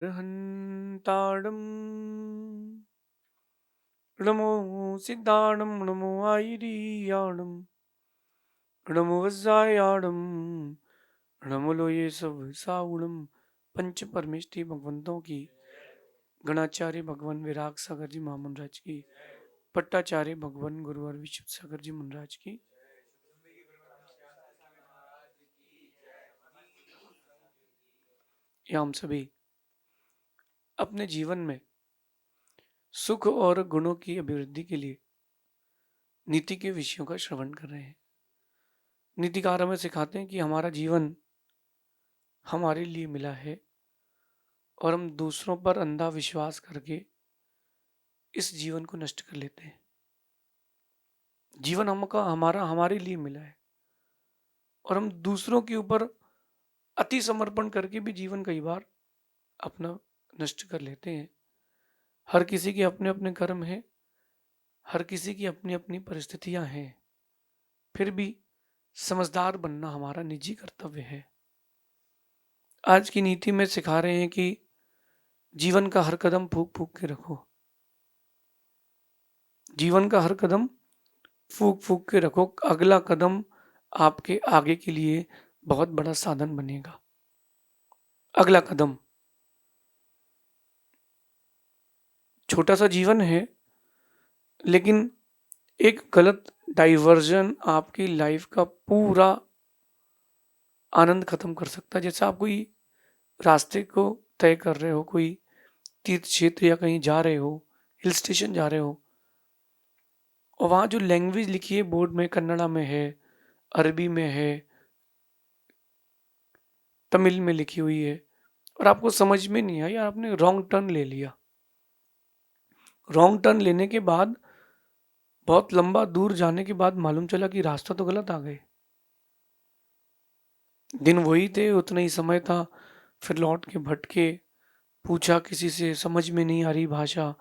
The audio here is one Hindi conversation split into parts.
हन्ताडं नमो सिद्धाणं नमो आयरियाणं नमो वज्रायाणं नमो लोये सब साउणम। पंच परमेष्टि भगवंतों की, गणाचार्य भगवान विराग सागर जी महामंडराज की, पट्टाचार्य भगवान गुरुवर विशुद्ध सागर जी महाराज की। या हम सभी अपने जीवन में सुख और गुणों की अभिवृद्धि के लिए नीति के विषयों का श्रवण कर रहे हैं। नीतिकार हमें सिखाते हैं कि हमारा जीवन हमारे लिए मिला है और हम दूसरों पर अंधा विश्वास करके इस जीवन को नष्ट कर लेते हैं। जीवन हमका हमारा हमारे लिए मिला है और हम दूसरों के ऊपर अति समर्पण करके भी जीवन कई बार अपना नष्ट कर लेते हैं। हर किसी के अपने अपने कर्म हैं, हर किसी की अपनी अपनी परिस्थितियां हैं, फिर भी समझदार बनना हमारा निजी कर्तव्य है। आज की नीति में सिखा रहे हैं कि जीवन का हर कदम फूक फूक के रखो। जीवन का हर कदम फूक फूक के रखो। अगला कदम आपके आगे के लिए बहुत बड़ा साधन बनेगा। अगला कदम, छोटा सा जीवन है लेकिन एक गलत डाइवर्जन आपकी लाइफ का पूरा आनंद खत्म कर सकता है। जैसे आप कोई रास्ते को तय कर रहे हो, कोई तीर्थ क्षेत्र या कहीं जा रहे हो, हिल स्टेशन जा रहे हो, और वहाँ जो लैंग्वेज लिखी है बोर्ड में, कन्नड़ा में है, अरबी में है, तमिल में लिखी हुई है, और आपको समझ में नहीं आई, आपने रॉन्ग टर्न ले लिया। रॉन्ग टर्न लेने के बाद बहुत लंबा दूर जाने के बाद मालूम चला कि रास्ता तो गलत आ गए। दिन वही थे, उतना ही समय था, फिर लौट के भटके, पूछा किसी से, समझ में नहीं आ रही भाषा,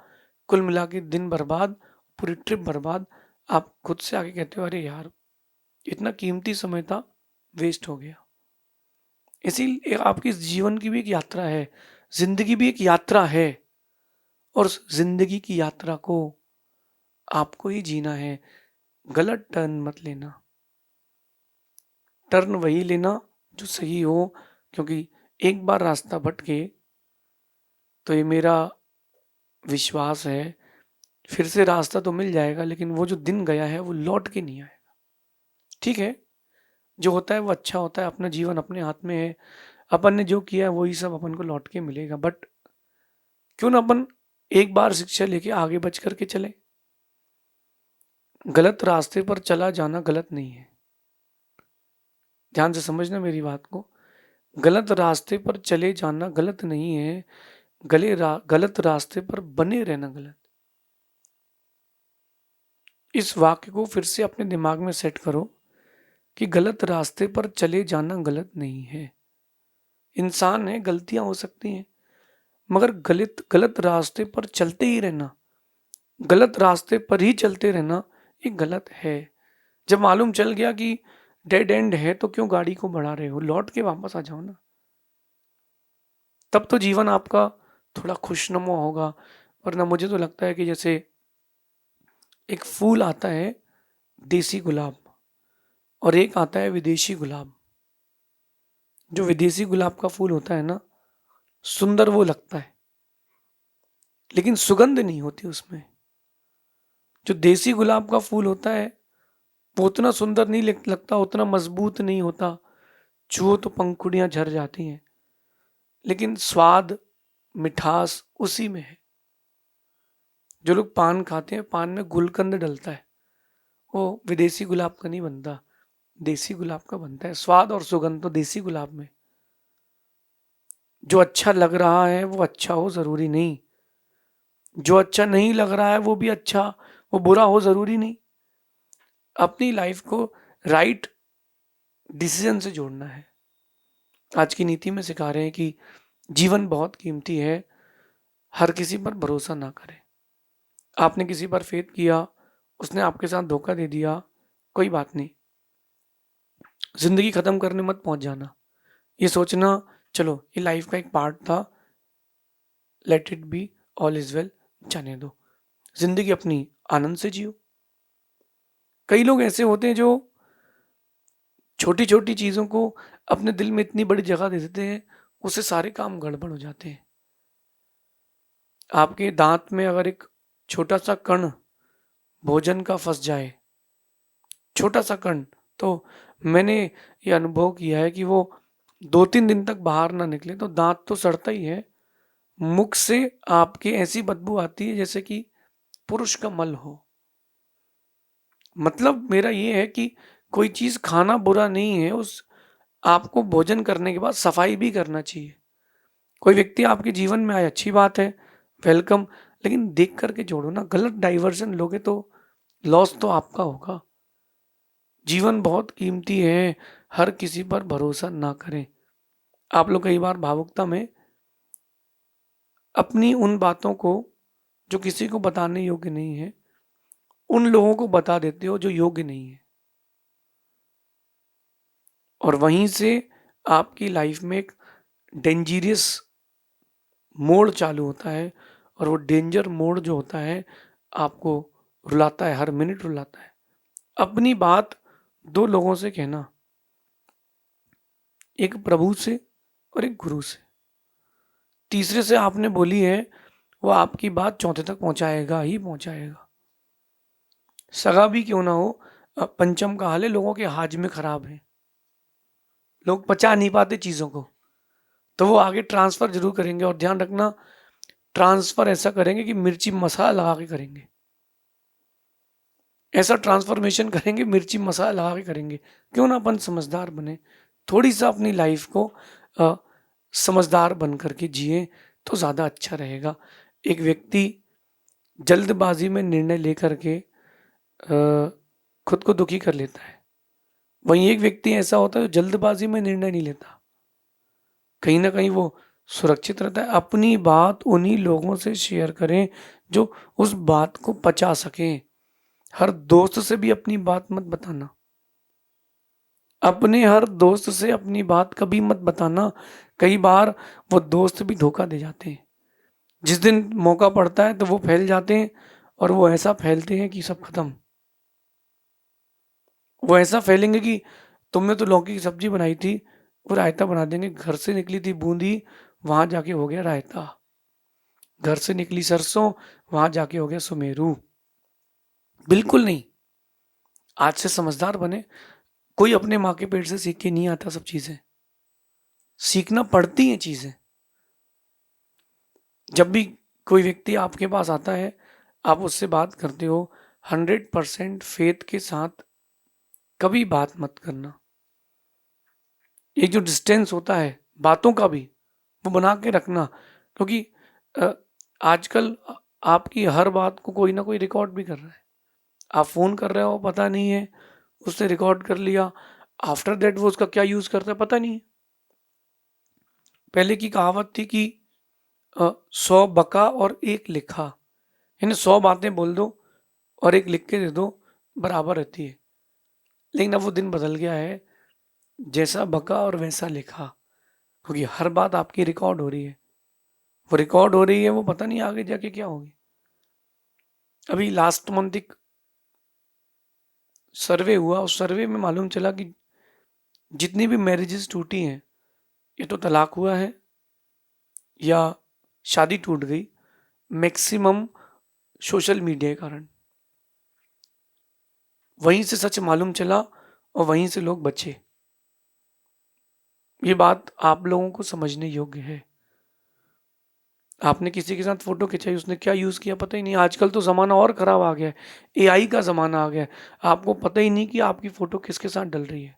कुल मिला के दिन बर्बाद, पूरी ट्रिप बर्बाद। आप खुद से आके कहते हो अरे यार, इतना कीमती समय था, वेस्ट हो गया। इसीलिए आपकी जीवन की भी एक यात्रा है, जिंदगी भी एक यात्रा है, और उस जिंदगी की यात्रा को आपको ही जीना है। गलत टर्न मत लेना, टर्न वही लेना जो सही हो, क्योंकि एक बार रास्ता भटके तो ये मेरा विश्वास है फिर से रास्ता तो मिल जाएगा, लेकिन वो जो दिन गया है वो लौट के नहीं आएगा। ठीक है, जो होता है वो अच्छा होता है, अपना जीवन अपने हाथ में है, अपन ने जो किया है वही सब अपन को लौट के मिलेगा। बट क्यों ना अपन एक बार शिक्षा लेके आगे बच करके चले। गलत रास्ते पर चला जाना गलत नहीं है, ध्यान से समझना मेरी बात को। गलत रास्ते पर चले जाना गलत नहीं है, गलत रास्ते पर बने रहना गलत। इस वाक्य को फिर से अपने दिमाग में सेट करो कि गलत रास्ते पर चले जाना गलत नहीं है। इंसान है, गलतियां हो सकती हैं, मगर गलत गलत रास्ते पर चलते ही रहना, गलत रास्ते पर ही चलते रहना, ये गलत है। जब मालूम चल गया कि डेड एंड है तो क्यों गाड़ी को बढ़ा रहे हो, लौट के वापस आ जाओ ना। तब तो जीवन आपका थोड़ा खुशनुमा होगा। वरना मुझे तो लगता है कि जैसे एक फूल आता है देसी गुलाब, और एक आता है विदेशी गुलाब। जो विदेशी गुलाब का फूल होता है ना, सुंदर वो लगता है लेकिन सुगंध नहीं होती उसमें। जो देसी गुलाब का फूल होता है वो उतना सुंदर नहीं लगता, उतना मजबूत नहीं होता, छुओ तो पंखुड़ियां झर जाती हैं, लेकिन स्वाद, मिठास उसी में है। जो लोग पान खाते हैं, पान में गुलकंद डलता है, वो विदेशी गुलाब का नहीं बनता, देसी गुलाब का बनता है। स्वाद और सुगंध तो देसी गुलाब में। जो अच्छा लग रहा है वो अच्छा हो जरूरी नहीं, जो अच्छा नहीं लग रहा है वो भी अच्छा, वो बुरा हो जरूरी नहीं। अपनी लाइफ को राइट डिसीजन से जोड़ना है। आज की नीति में सिखा रहे हैं कि जीवन बहुत कीमती है, हर किसी पर भरोसा ना करें। आपने किसी पर फेथ किया, उसने आपके साथ धोखा दे दिया, कोई बात नहीं, जिंदगी खत्म करने मत पहुंच जाना। ये सोचना चलो ये लाइफ का एक पार्ट था, let it be, all is well, जाने दो। जिंदगी अपनी आनंद से जियो। कई लोग ऐसे होते हैं जो छोटी छोटी चीजों को अपने दिल में इतनी बड़ी जगह दे देते हैं, उससे सारे काम गड़बड़ हो जाते हैं। आपके दांत में अगर एक छोटा सा कण भोजन का फंस जाए, छोटा सा कण, तो मैंने ये अनुभव किया है कि वो 2-3 दिन तक बाहर ना निकले तो दांत तो सड़ता ही है, मुख से आपके ऐसी बदबू आती है जैसे कि पुरुष का मल हो। मतलब मेरा ये है कि कोई चीज खाना बुरा नहीं है, उस आपको भोजन करने के बाद सफाई भी करना चाहिए। कोई व्यक्ति आपके जीवन में आए, अच्छी बात है, वेलकम, लेकिन देख करके जोड़ो ना। गलत डाइवर्जन लोगे तो लॉस तो आपका होगा। जीवन बहुत कीमती है, हर किसी पर भरोसा ना करें। आप लोग कई बार भावुकता में अपनी उन बातों को जो किसी को बताने योग्य नहीं है, उन लोगों को बता देते हो जो योग्य नहीं है, और वहीं से आपकी लाइफ में एक डेंजरियस मोड़ चालू होता है। और वो डेंजर मोड़ जो होता है आपको रुलाता है, हर मिनट रुलाता है। अपनी बात 2 लोगों से कहना, एक प्रभु से और एक गुरु से। तीसरे से आपने बोली है, वो आपकी बात चौथे तक पहुंचाएगा ही पहुंचाएगा। सगा भी क्यों ना हो, पंचम का हाल है, लोगों के हाजमे खराब है, लोग पचा नहीं पाते चीजों को, तो वो आगे ट्रांसफर जरूर करेंगे। और ध्यान रखना, ट्रांसफर ऐसा करेंगे कि मिर्ची मसाला लगा के करेंगे। ऐसा ट्रांसफॉर्मेशन करेंगे, मिर्ची मसाला लगा के करेंगे। क्यों ना अपन समझदार बने, थोड़ी सा अपनी लाइफ को अ, समझदार बन करके जिए तो ज़्यादा अच्छा रहेगा। एक व्यक्ति जल्दबाजी में निर्णय लेकर के खुद को दुखी कर लेता है, वहीं एक व्यक्ति ऐसा होता है जो जल्दबाजी में निर्णय नहीं लेता, कहीं ना कहीं वो सुरक्षित रहता है। अपनी बात उन्हीं लोगों से शेयर करें जो उस बात को पचा सकें। हर दोस्त से भी अपनी बात मत बताना, अपने हर दोस्त से अपनी बात कभी मत बताना। कई बार वो दोस्त भी धोखा दे जाते हैं, जिस दिन मौका पड़ता है तो वो फैल जाते हैं, और वो ऐसा फैलते हैं कि सब खत्म। वो ऐसा फैलेंगे कि तुमने तो लौकी की सब्जी बनाई थी, वो रायता बना देंगे। घर से निकली थी बूंदी, वहां जाके हो गया रायता। घर से निकली सरसों, वहां जाके हो गया सुमेरू। बिल्कुल नहीं। आज से समझदार बने। कोई अपने माँ के पेट से सीख के नहीं आता सब चीजें, सीखना पड़ती हैं चीजें। जब भी कोई व्यक्ति आपके पास आता है, आप उससे बात करते हो, 100% फेथ के साथ कभी बात मत करना। ये जो डिस्टेंस होता है बातों का भी, वो बना के रखना। क्योंकि अ, आजकल आपकी हर बात को कोई ना कोई रिकॉर्ड भी कर रहा है। आप फोन कर रहे हो, पता नहीं है, उसने रिकॉर्ड कर लिया, आफ्टर दैट वो उसका क्या यूज करता है पता नहीं है। पहले की कहावत थी कि 100 बका और 1 लिखा, यानी 100 बातें बोल दो और 1 लिख के दे दो, बराबर रहती है। लेकिन अब वो दिन बदल गया है, जैसा बका और वैसा लिखा। क्योंकि हर बात आपकी रिकॉर्ड हो रही है, वो रिकॉर्ड हो रही है, वो पता नहीं आगे जाके क्या होगी। अभी लास्ट मंथ एक सर्वे हुआ, उस सर्वे में मालूम चला कि जितनी भी मैरिजेस टूटी हैं, ये तो तलाक हुआ है या शादी टूट गई, मैक्सिमम सोशल मीडिया के कारण। वहीं से सच मालूम चला और वहीं से लोग बचे। ये बात आप लोगों को समझने योग्य है। आपने किसी के साथ फोटो खिंचाई, उसने क्या यूज किया पता ही नहीं। आजकल तो जमाना और खराब आ गया है, एआई का जमाना आ गया है। आपको पता ही नहीं कि आपकी फोटो किसके साथ डल रही है।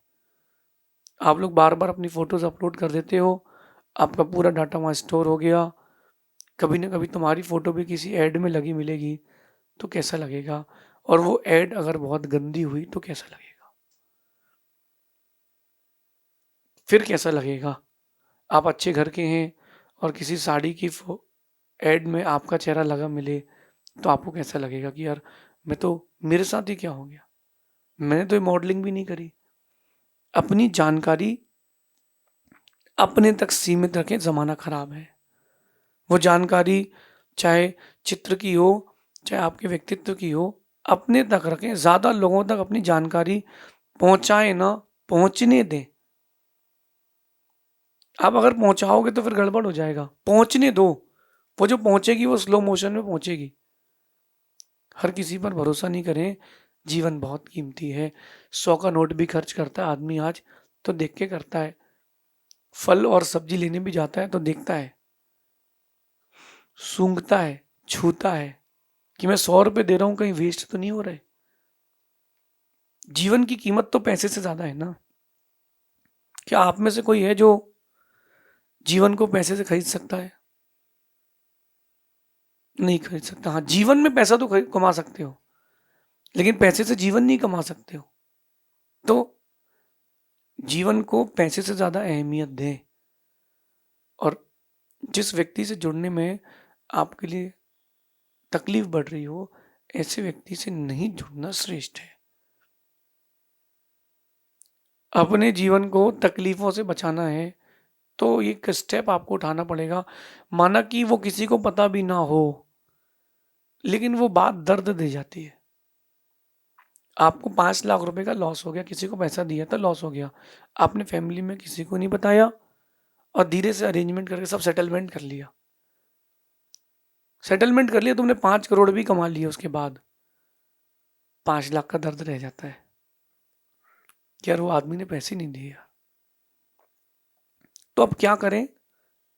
आप लोग बार बार अपनी फोटोज अपलोड कर देते हो, आपका पूरा डाटा वहाँ स्टोर हो गया। कभी ना कभी तुम्हारी फोटो भी किसी ऐड में लगी मिलेगी, तो कैसा लगेगा। और वो ऐड अगर बहुत गंदी हुई तो कैसा लगेगा, फिर कैसा लगेगा। आप अच्छे घर के हैं और किसी साड़ी की ऐड में आपका चेहरा लगा मिले, तो आपको कैसा लगेगा कि यार मैं तो, मेरे साथ ही क्या हो गया, मैंने तो ये मॉडलिंग भी नहीं करी। अपनी जानकारी अपने तक सीमित रखें, जमाना खराब है। वो जानकारी चाहे चित्र की हो, चाहे आपके व्यक्तित्व की हो, अपने तक रखें। ज़्यादा लोगों तक अपनी जानकारी पहुँचाएँ ना, पहुँचने दें। आप अगर पहुँचाओगे तो फिर गड़बड़ हो जाएगा, पहुँचने दो। वो जो पहुँचेगी वो स्लो मोशन में पहुँचेगी। हर किसी पर भरोसा नहीं करें, जीवन बहुत कीमती है। 100 का नोट भी खर्च करता है आदमी आज, तो देख के करता है। फल और सब्जी लेने भी जाता है तो देखता है, सूंघता है, छूता है कि मैं 100 रुपए दे रहा हूं, कहीं वेस्ट तो नहीं हो रहे। जीवन की कीमत तो पैसे से ज्यादा है ना। क्या आप में से कोई है जो जीवन को पैसे से खरीद सकता है? नहीं खरीद सकता। हाँ, जीवन में पैसा तो कमा सकते हो, लेकिन पैसे से जीवन नहीं कमा सकते हो। तो जीवन को पैसे से ज्यादा अहमियत दें। और जिस व्यक्ति से जुड़ने में आपके लिए तकलीफ बढ़ रही हो, ऐसे व्यक्ति से नहीं जुड़ना श्रेष्ठ है। अपने जीवन को तकलीफों से बचाना है तो एक स्टेप आपको उठाना पड़ेगा। माना कि वो किसी को पता भी ना हो, लेकिन वो बात दर्द दे जाती है। आपको 5 लाख रुपए का लॉस हो गया, किसी को पैसा दिया था, लॉस हो गया। आपने फैमिली में किसी को नहीं बताया और धीरे से अरेंजमेंट करके सब सेटलमेंट कर लिया। सेटलमेंट कर लिया, तुमने 5 करोड़ भी कमा लिए, उसके बाद 5 लाख का दर्द रह जाता है कि यार वो आदमी ने पैसे नहीं दिए यार। तो अब क्या करें?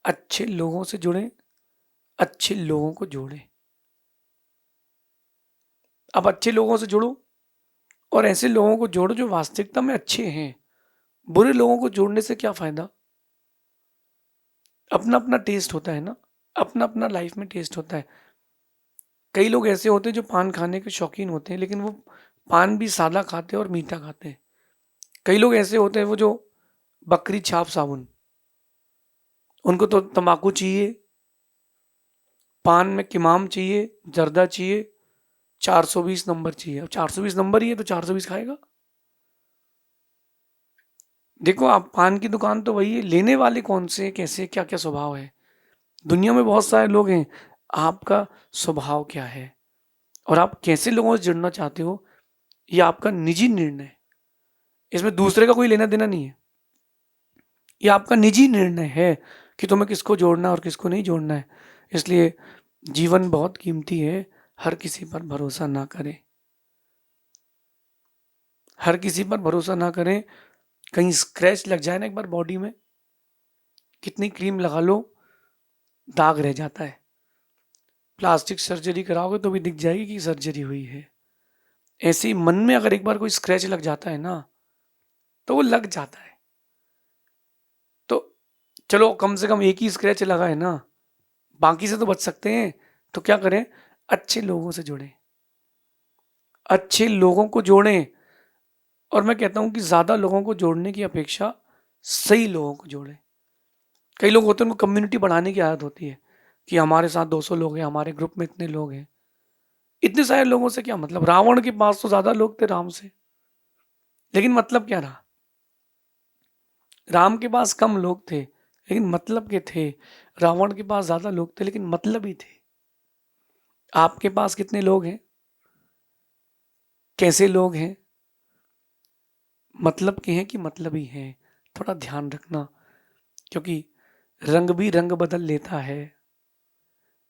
अच्छे लोगों से जुड़ें, अच्छे लोगों को जोड़ें। अब अच्छे लोगों से जुड़ो और ऐसे लोगों को जोड़ो जो वास्तविकता में अच्छे हैं। बुरे लोगों को जोड़ने से क्या फायदा? अपना अपना टेस्ट होता है ना, अपना अपना लाइफ में टेस्ट होता है। कई लोग ऐसे होते हैं जो पान खाने के शौकीन होते हैं, लेकिन वो पान भी सादा खाते हैं और मीठा खाते हैं। कई लोग ऐसे होते हैं वो जो बकरी छाप साबुन, उनको तो तंबाकू चाहिए, पान में किमाम चाहिए, जर्दा चाहिए, 420 नंबर चाहिए। अब 420 नंबर ही है तो 420 खाएगा। देखो, आप पान की दुकान तो वही है, लेने वाले कौन से, कैसे, क्या क्या स्वभाव है। दुनिया में बहुत सारे लोग हैं, आपका स्वभाव क्या है और आप कैसे लोगों से जुड़ना चाहते हो, ये आपका निजी निर्णय है। इसमें दूसरे का कोई लेना देना नहीं है। ये आपका निजी निर्णय है कि तुम्हें किसको जोड़ना है और किसको नहीं जोड़ना है। इसलिए जीवन बहुत कीमती है, हर किसी पर भरोसा ना करें। हर किसी पर भरोसा ना करें। कहीं स्क्रैच लग जाए ना एक बार बॉडी में, कितनी क्रीम लगा लो, दाग रह जाता है। प्लास्टिक सर्जरी कराओगे तो भी दिख जाएगी कि सर्जरी हुई है। ऐसे ही मन में अगर एक बार कोई स्क्रैच लग जाता है ना, तो वो लग जाता है। तो चलो, कम से कम एक ही स्क्रैच लगा है ना, बाकी से तो बच सकते हैं। तो क्या करें? अच्छे लोगों से जुड़ें, अच्छे लोगों को जोड़ें। और मैं कहता हूं कि ज्यादा लोगों को जोड़ने की अपेक्षा सही लोगों को जोड़ें। कई लोग होते हैं उनको कम्युनिटी बढ़ाने की आदत होती है कि हमारे साथ 200 लोग हैं, हमारे ग्रुप में इतने लोग हैं। इतने सारे लोगों से क्या मतलब? रावण के पास तो ज्यादा लोग थे राम से, लेकिन मतलब क्या रहा? राम के पास कम लोग थे लेकिन मतलब के थे। रावण के पास ज्यादा लोग थे लेकिन मतलब ही थे। आपके पास कितने लोग हैं, कैसे लोग हैं, मतलब के हैं कि मतलबी हैं? थोड़ा ध्यान रखना, क्योंकि रंग भी रंग बदल लेता है।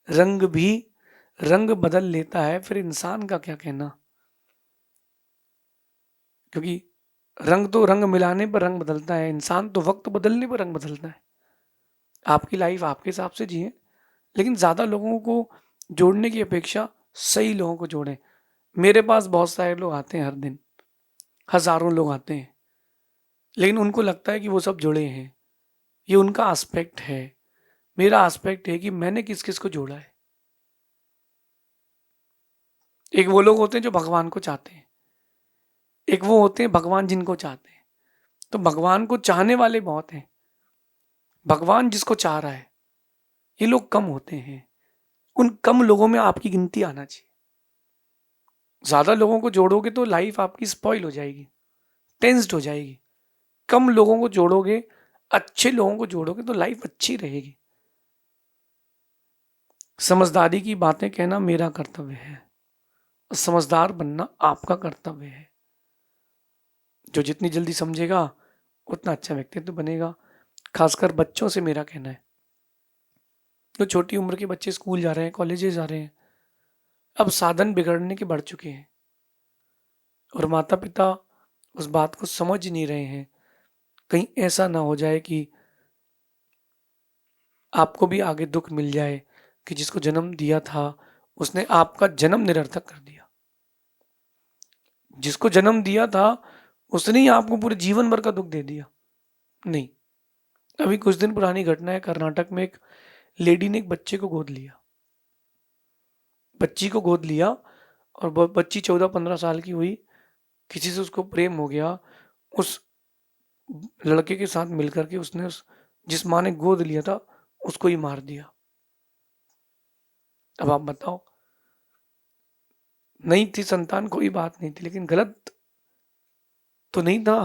रंग भी रंग बदल लेता है, फिर इंसान का क्या कहना। क्योंकि रंग तो रंग मिलाने पर रंग बदलता है, इंसान तो वक्त बदलने पर रंग बदलता है। आपकी लाइफ आपके हिसाब से जिए, लेकिन ज्यादा लोगों को जोड़ने की अपेक्षा सही लोगों को जोड़ें। मेरे पास बहुत सारे लोग आते हैं हर दिन, हजारों लोग आते हैं, लेकिन उनको लगता है कि वो सब जुड़े हैं। ये उनका एस्पेक्ट है। मेरा एस्पेक्ट है कि मैंने किस किस को जोड़ा है। एक वो लोग होते हैं जो भगवान को चाहते हैं, एक वो होते हैं भगवान जिनको चाहते हैं। तो भगवान को चाहने वाले बहुत हैं, भगवान जिसको चाह रहा है, ये लोग कम होते हैं। उन कम लोगों में आपकी गिनती आना चाहिए। ज्यादा लोगों को जोड़ोगे तो लाइफ आपकी स्पॉइल हो जाएगी, टेंस्ड हो जाएगी। कम लोगों को जोड़ोगे, अच्छे लोगों को जोड़ोगे तो लाइफ अच्छी रहेगी। समझदारी की बातें कहना मेरा कर्तव्य है, और समझदार बनना आपका कर्तव्य है। जो जितनी जल्दी समझेगा उतना अच्छा व्यक्तित्व बनेगा। खासकर बच्चों से मेरा कहना है, जो छोटी उम्र के बच्चे स्कूल जा रहे हैं, कॉलेजेस जा रहे हैं, अब साधन बिगड़ने के बढ़ चुके हैं और माता पिता उस बात को समझ नहीं रहे हैं। कहीं ऐसा ना हो जाए कि आपको भी आगे दुख मिल जाए कि जिसको जन्म दिया था उसने आपका जन्म निरर्थक कर दिया। जिसको जन्म दिया था उसने ही आपको पूरे जीवन भर का दुख दे दिया। नहीं। अभी कुछ दिन पुरानी घटना है, कर्नाटक में एक लेडी ने एक बच्चे को गोद लिया, बच्ची को गोद लिया, और बच्ची 14-15 साल की हुई। किसी से उसको प्रेम हो गया, उस लड़के के साथ मिलकर के उसने उस जिस माँ ने गोद लिया था उसको ही मार दिया। अब आप बताओ, नहीं थी संतान कोई बात नहीं थी, लेकिन गलत तो नहीं था।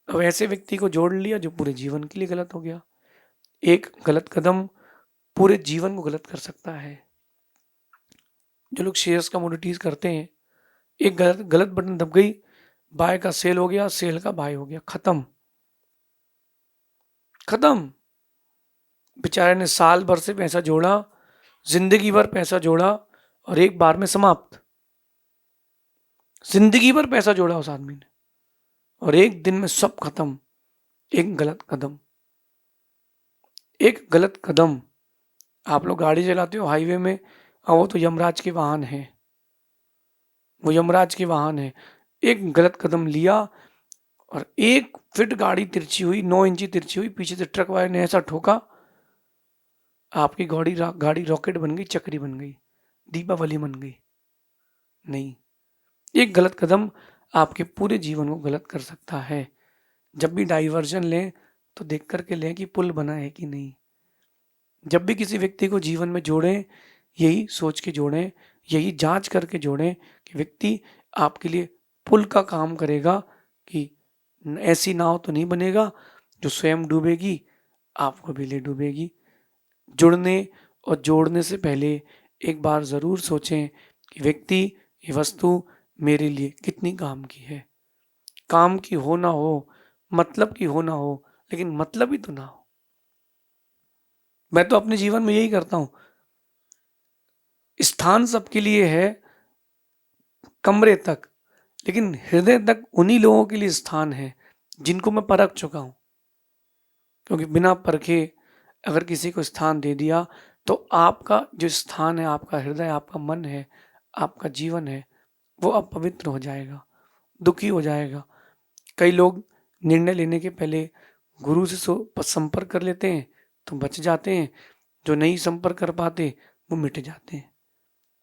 अब ऐसे व्यक्ति को जोड़ लिया जो पूरे जीवन के लिए गलत हो गया। एक गलत कदम पूरे जीवन को गलत कर सकता है। जो लोग शेयर्स कमोडिटीज करते हैं, एक गलत गलत बटन दब गई, बाय का सेल हो गया, सेल का बाय हो गया, खत्म खत्म। बेचारे ने साल भर से पैसा जोड़ा, जिंदगी भर पैसा जोड़ा, और एक बार में समाप्त। जिंदगी भर पैसा जोड़ा उस आदमी ने और एक दिन में सब खत्म। एक गलत कदम, एक गलत कदम। आप लोग गाड़ी चलाते हो हाईवे में, वो तो यमराज के वाहन है, वो यमराज के वाहन है। एक गलत कदम लिया और 1 फीट गाड़ी तिरछी हुई, 9 इंची तिरछी हुई, पीछे से ट्रक वाले ने ऐसा ठोका, आपकी गाड़ी गाड़ी रॉकेट बन गई, चक्री बन गई, दीपावली बन गई। नहीं, एक गलत कदम आपके पूरे जीवन को गलत कर सकता है। जब भी डाइवर्जन लें तो देख करके लें कि पुल बना है कि नहीं। जब भी किसी व्यक्ति को जीवन में जोड़ें, यही सोच के जोड़ें, यही जांच करके जोड़ें कि व्यक्ति आपके लिए पुल का काम करेगा, कि ऐसी नाव तो नहीं बनेगा जो स्वयं डूबेगी, आपको भी ले डूबेगी। जुड़ने और जोड़ने से पहले एक बार ज़रूर सोचें कि व्यक्ति, ये वस्तु मेरे लिए कितनी काम की है। काम की हो ना हो, मतलब की हो ना हो, लेकिन मतलब ही तो ना हो। मैं तो अपने जीवन में यही करता हूं। स्थान सबके लिए है, कमरे तक, लेकिन हृदय तक उन्हीं लोगों के लिए स्थान है जिनको मैं परख चुका हूं। क्योंकि बिना परखे अगर किसी को स्थान दे दिया तो आपका जो स्थान है, आपका हृदय, आपका मन है, आपका जीवन है, वो अपवित्र हो जाएगा, दुखी हो जाएगा। कई लोग निर्णय लेने के पहले गुरु से संपर्क कर लेते हैं तो बच जाते हैं, जो नहीं संपर्क कर पाते वो मिट जाते हैं।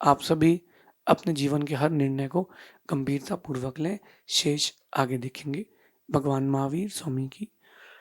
आप सभी अपने जीवन के हर निर्णय को गंभीरता पूर्वक लें। शेष आगे देखेंगे। भगवान महावीर स्वामी की